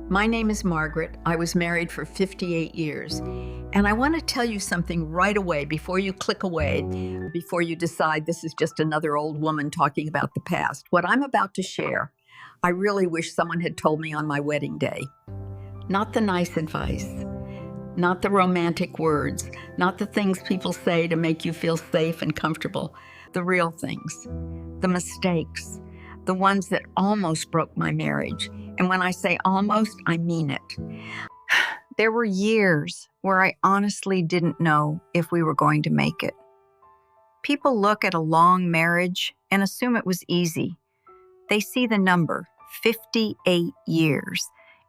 My name is Margaret. I was married for 58 years. And I want to tell you something right away before you click away, before you decide this is just another old woman talking about the past. What I'm about to share, I really wish someone had told me on my wedding day. Not the nice advice, not the romantic words, not the things people say to make you feel safe and comfortable. The real things, the mistakes, the ones that almost broke my marriage. And when I say almost, I mean it. There were years where I honestly didn't know if we were going to make it. People look at a long marriage and assume it was easy. They see the number, 58 years,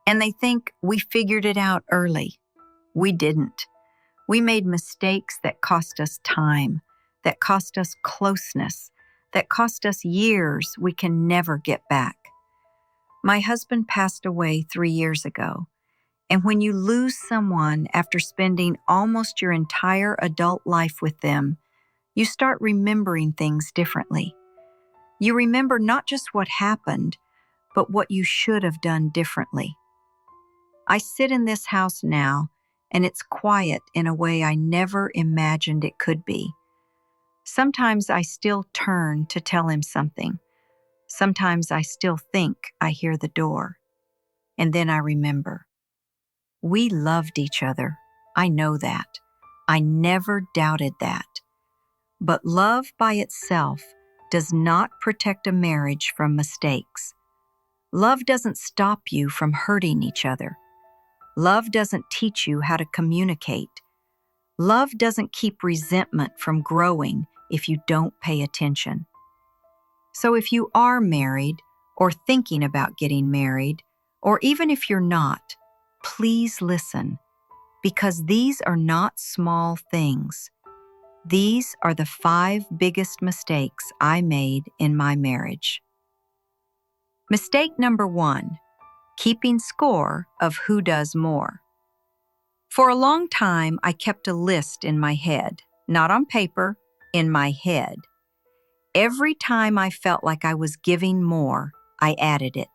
and they think we figured it out early. We didn't. We made mistakes that cost us time, that cost us closeness, that cost us years we can never get back. My husband passed away 3 years ago, and when you lose someone after spending almost your entire adult life with them, you start remembering things differently. You remember not just what happened, but what you should have done differently. I sit in this house now, and it's quiet in a way I never imagined it could be. Sometimes I still turn to tell him something. Sometimes I still think I hear the door. And then I remember. We loved each other. I know that. I never doubted that. But love by itself does not protect a marriage from mistakes. Love doesn't stop you from hurting each other. Love doesn't teach you how to communicate. Love doesn't keep resentment from growing if you don't pay attention. So if you are married, or thinking about getting married, or even if you're not, please listen, because these are not small things. These are the 5 biggest mistakes I made in my marriage. Mistake number 1, keeping score of who does more. For a long time, I kept a list in my head, not on paper, in my head. Every time I felt like I was giving more, I added it.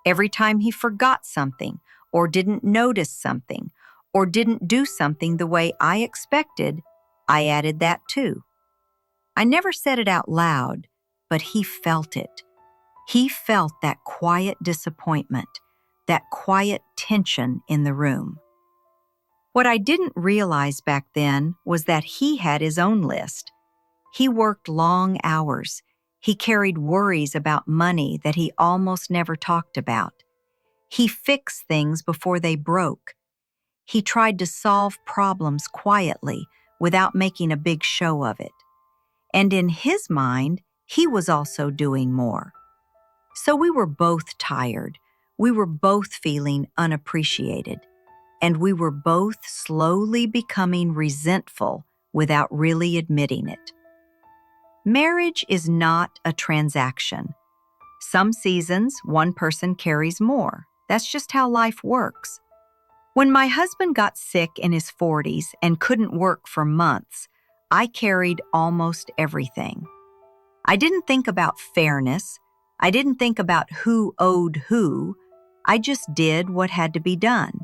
Every time he forgot something, or didn't notice something, or didn't do something the way I expected, I added that too. I never said it out loud, but he felt it. He felt that quiet disappointment, that quiet tension in the room. What I didn't realize back then was that he had his own list. He worked long hours. He carried worries about money that he almost never talked about. He fixed things before they broke. He tried to solve problems quietly without making a big show of it. And in his mind, he was also doing more. So we were both tired. We were both feeling unappreciated. And we were both slowly becoming resentful without really admitting it. Marriage is not a transaction. Some seasons, one person carries more. That's just how life works. When my husband got sick in his 40s and couldn't work for months, I carried almost everything. I didn't think about fairness. I didn't think about who owed who. I just did what had to be done.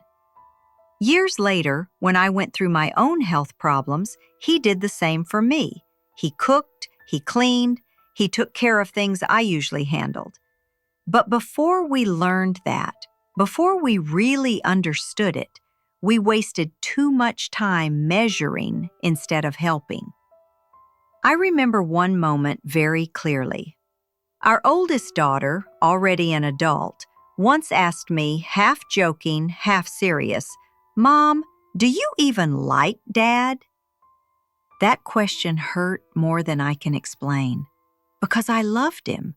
Years later, when I went through my own health problems, he did the same for me. He cooked, he cleaned, he took care of things I usually handled. But before we learned that, before we really understood it, we wasted too much time measuring instead of helping. I remember one moment very clearly. Our oldest daughter, already an adult, once asked me, half joking, half serious, "Mom, do you even like Dad?" That question hurt more than I can explain, because I loved him.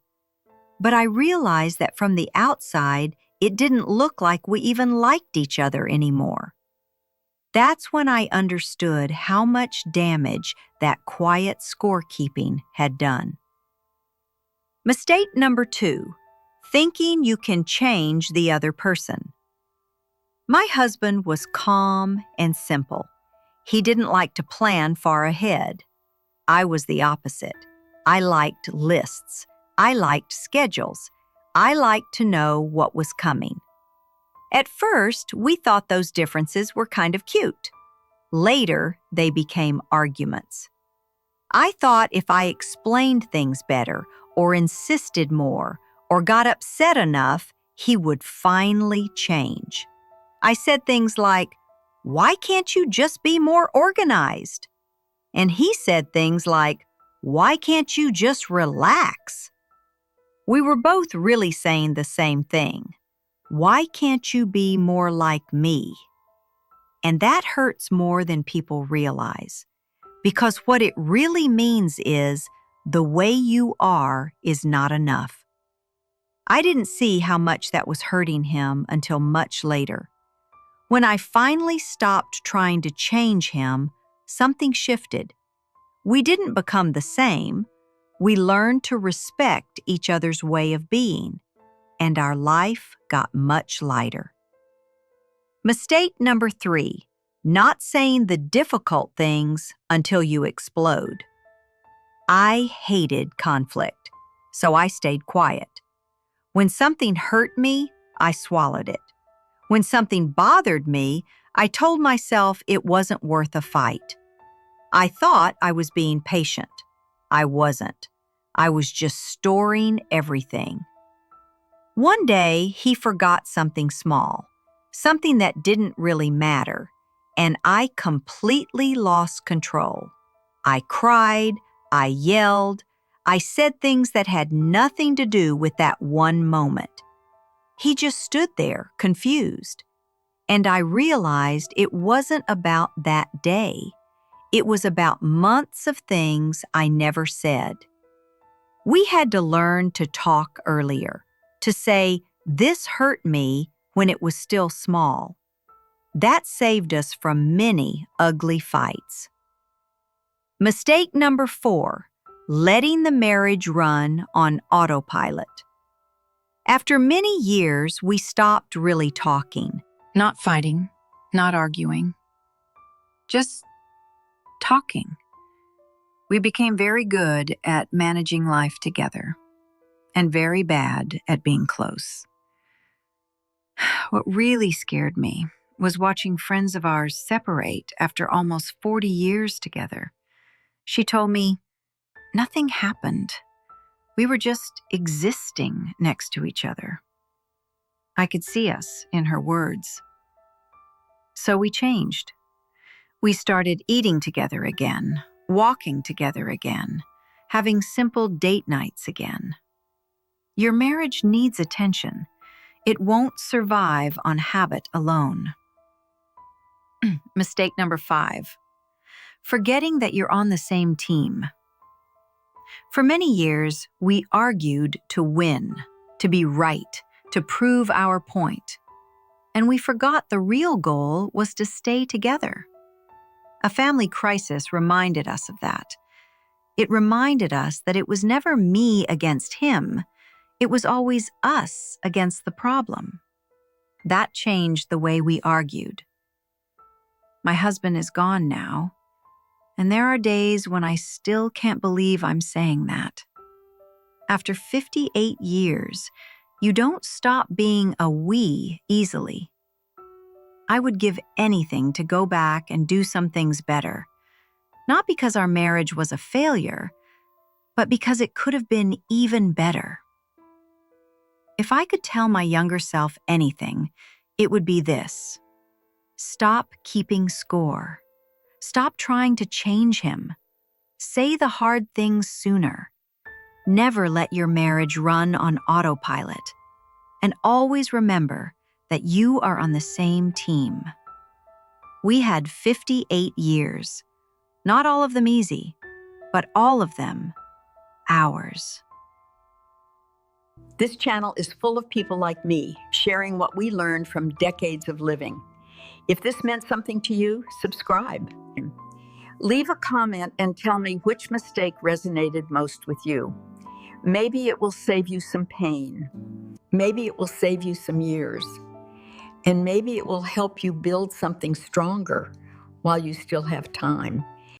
But I realized that from the outside, it didn't look like we even liked each other anymore. That's when I understood how much damage that quiet scorekeeping had done. Mistake number 2, thinking you can change the other person. My husband was calm and simple. He didn't like to plan far ahead. I was the opposite. I liked lists. I liked schedules. I liked to know what was coming. At first, we thought those differences were kind of cute. Later, they became arguments. I thought if I explained things better, or insisted more, or got upset enough, he would finally change. I said things like, "Why can't you just be more organized?" And he said things like, "Why can't you just relax?" We were both really saying the same thing. Why can't you be more like me? And that hurts more than people realize, because what it really means is the way you are is not enough. I didn't see how much that was hurting him until much later. When I finally stopped trying to change him, something shifted. We didn't become the same. We learned to respect each other's way of being, and our life got much lighter. Mistake number 3, not saying the difficult things until you explode. I hated conflict, so I stayed quiet. When something hurt me, I swallowed it. When something bothered me, I told myself it wasn't worth a fight. I thought I was being patient. I wasn't. I was just storing everything. One day, he forgot something small, something that didn't really matter, and I completely lost control. I cried, I yelled, I said things that had nothing to do with that one moment. He just stood there, confused. And I realized it wasn't about that day. It was about months of things I never said. We had to learn to talk earlier, to say, "This hurt me," when it was still small. That saved us from many ugly fights. Mistake number 4, letting the marriage run on autopilot. After many years, we stopped really talking. Not fighting, not arguing, just talking. We became very good at managing life together and very bad at being close. What really scared me was watching friends of ours separate after almost 40 years together. She told me, "Nothing happened. We were just existing next to each other." I could see us in her words. So we changed. We started eating together again, walking together again, having simple date nights again. Your marriage needs attention. It won't survive on habit alone. Mistake number 5, forgetting that you're on the same team. For many years, we argued to win, to be right, to prove our point. And we forgot the real goal was to stay together. A family crisis reminded us of that. It reminded us that it was never me against him. It was always us against the problem. That changed the way we argued. My husband is gone now, and there are days when I still can't believe I'm saying that. After 58 years, you don't stop being a we easily. I would give anything to go back and do some things better, not because our marriage was a failure, but because it could have been even better. If I could tell my younger self anything, it would be this: stop keeping score. Stop trying to change him. Say the hard things sooner. Never let your marriage run on autopilot. And always remember that you are on the same team. We had 58 years. Not all of them easy, but all of them ours. This channel is full of people like me, sharing what we learned from decades of living. If this meant something to you, subscribe. Leave a comment and tell me which mistake resonated most with you. Maybe it will save you some pain. Maybe it will save you some years. And maybe it will help you build something stronger while you still have time.